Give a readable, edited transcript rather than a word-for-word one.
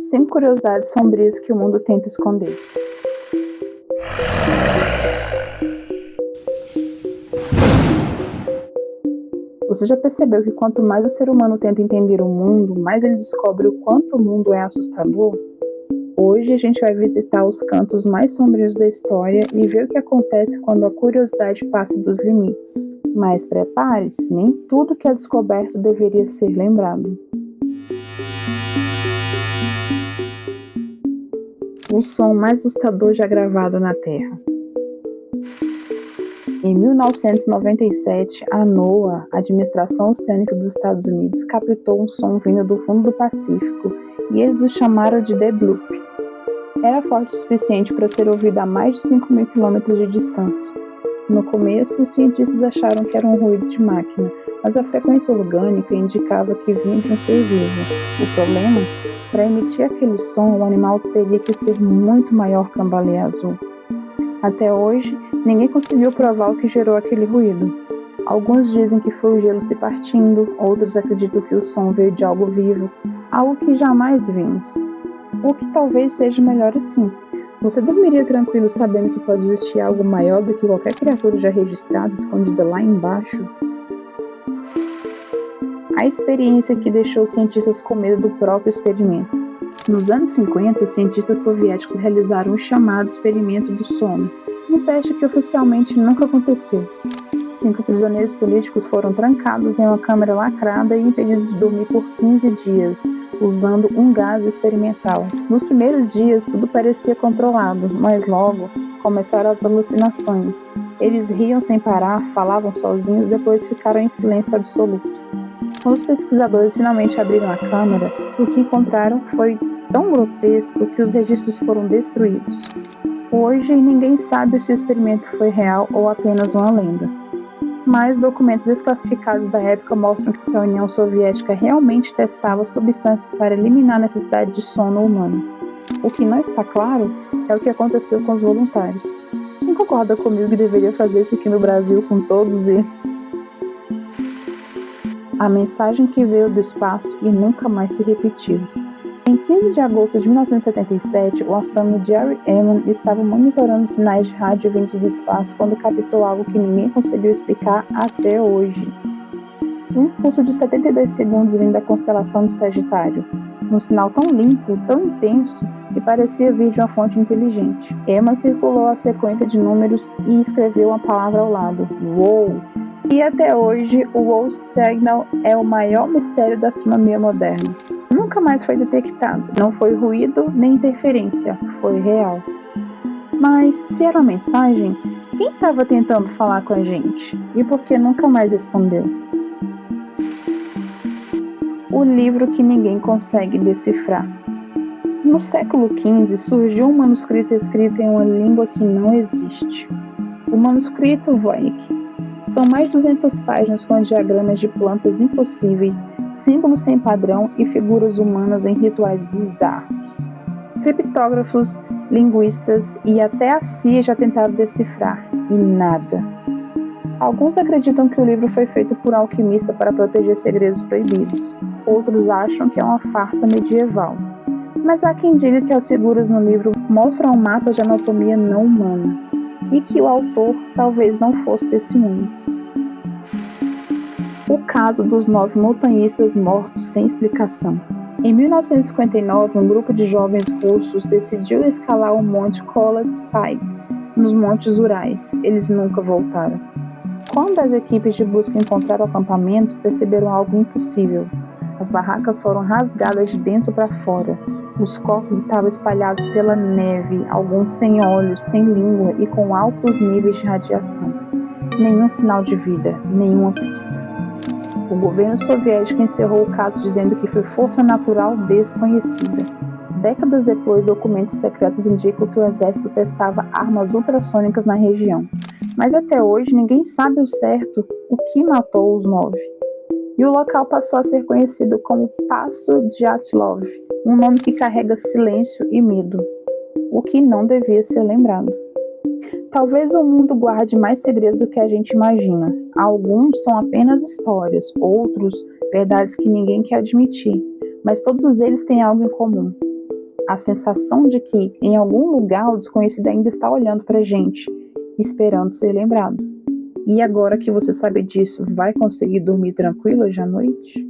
5 curiosidades sombrias que o mundo tenta esconder. Você já percebeu que quanto mais o ser humano tenta entender o mundo, mais ele descobre o quanto o mundo é assustador? Hoje a gente vai visitar os cantos mais sombrios da história e ver o que acontece quando a curiosidade passa dos limites. Mas prepare-se, nem tudo que é descoberto deveria ser lembrado. O som mais assustador já gravado na Terra. Em 1997, a NOAA, a Administração Oceânica dos Estados Unidos, captou um som vindo do fundo do Pacífico e eles o chamaram de The Bloop. Era forte o suficiente para ser ouvido a mais de 5.000 quilômetros de distância. No começo, os cientistas acharam que era um ruído de máquina, mas a frequência orgânica indicava que vinha de um ser vivo. O problema? Para emitir aquele som, o animal teria que ser muito maior que uma baleia azul. Até hoje, ninguém conseguiu provar o que gerou aquele ruído. Alguns dizem que foi o gelo se partindo, outros acreditam que o som veio de algo vivo, algo que jamais vimos. O que talvez seja melhor assim. Você dormiria tranquilo sabendo que pode existir algo maior do que qualquer criatura já registrada escondida lá embaixo? A experiência que deixou os cientistas com medo do próprio experimento. Nos anos 50, cientistas soviéticos realizaram o chamado experimento do sono, um teste que oficialmente nunca aconteceu. 5 prisioneiros políticos foram trancados em uma câmara lacrada e impedidos de dormir por 15 dias, usando um gás experimental. Nos primeiros dias, tudo parecia controlado, mas logo começaram as alucinações. Eles riam sem parar, falavam sozinhos e depois ficaram em silêncio absoluto. Quando os pesquisadores finalmente abriram a câmara, o que encontraram foi tão grotesco que os registros foram destruídos. Hoje, ninguém sabe se o experimento foi real ou apenas uma lenda. Mas documentos desclassificados da época mostram que a União Soviética realmente testava substâncias para eliminar a necessidade de sono humano. O que não está claro é o que aconteceu com os voluntários. Quem concorda comigo que deveria fazer isso aqui no Brasil com todos eles? A mensagem que veio do espaço e nunca mais se repetiu. Em 15 de agosto de 1977, o astrônomo Jerry Ehman estava monitorando sinais de rádio vindos do espaço quando captou algo que ninguém conseguiu explicar até hoje. Um pulso de 72 segundos vindo da constelação de Sagitário. Um sinal tão limpo, tão intenso, que parecia vir de uma fonte inteligente. Ehman circulou a sequência de números e escreveu uma palavra ao lado. Uou! E até hoje, o Wow Signal é o maior mistério da astronomia moderna. Nunca mais foi detectado. Não foi ruído nem interferência. Foi real. Mas, se era uma mensagem, quem estava tentando falar com a gente? E por que nunca mais respondeu? O livro que ninguém consegue decifrar. No século XV, surgiu um manuscrito escrito em uma língua que não existe. O manuscrito Voynich. São mais de 200 páginas com diagramas de plantas impossíveis, símbolos sem padrão e figuras humanas em rituais bizarros. Criptógrafos, linguistas e até a CIA já tentaram decifrar, e nada. Alguns acreditam que o livro foi feito por um alquimista para proteger segredos proibidos. Outros acham que é uma farsa medieval. Mas há quem diga que as figuras no livro mostram um mapa de anatomia não humana. E que o autor talvez não fosse desse mundo. O caso dos 9 montanhistas mortos sem explicação. Em 1959, um grupo de jovens russos decidiu escalar o monte Kolotsai, nos Montes Urais. Eles nunca voltaram. Quando as equipes de busca encontraram o acampamento, perceberam algo impossível. As barracas foram rasgadas de dentro para fora. Os corpos estavam espalhados pela neve, alguns sem olhos, sem língua e com altos níveis de radiação. Nenhum sinal de vida, nenhuma pista. O governo soviético encerrou o caso dizendo que foi força natural desconhecida. Décadas depois, documentos secretos indicam que o exército testava armas ultrassônicas na região. Mas até hoje ninguém sabe ao certo o que matou os 9. E o local passou a ser conhecido como Passo Dyatlov, um nome que carrega silêncio e medo, o que não devia ser lembrado. Talvez o mundo guarde mais segredos do que a gente imagina. Alguns são apenas histórias, outros verdades que ninguém quer admitir, mas todos eles têm algo em comum. a sensação de que em algum lugar o desconhecido ainda está olhando pra gente, esperando ser lembrado. E agora que você sabe disso, vai conseguir dormir tranquilo hoje à noite?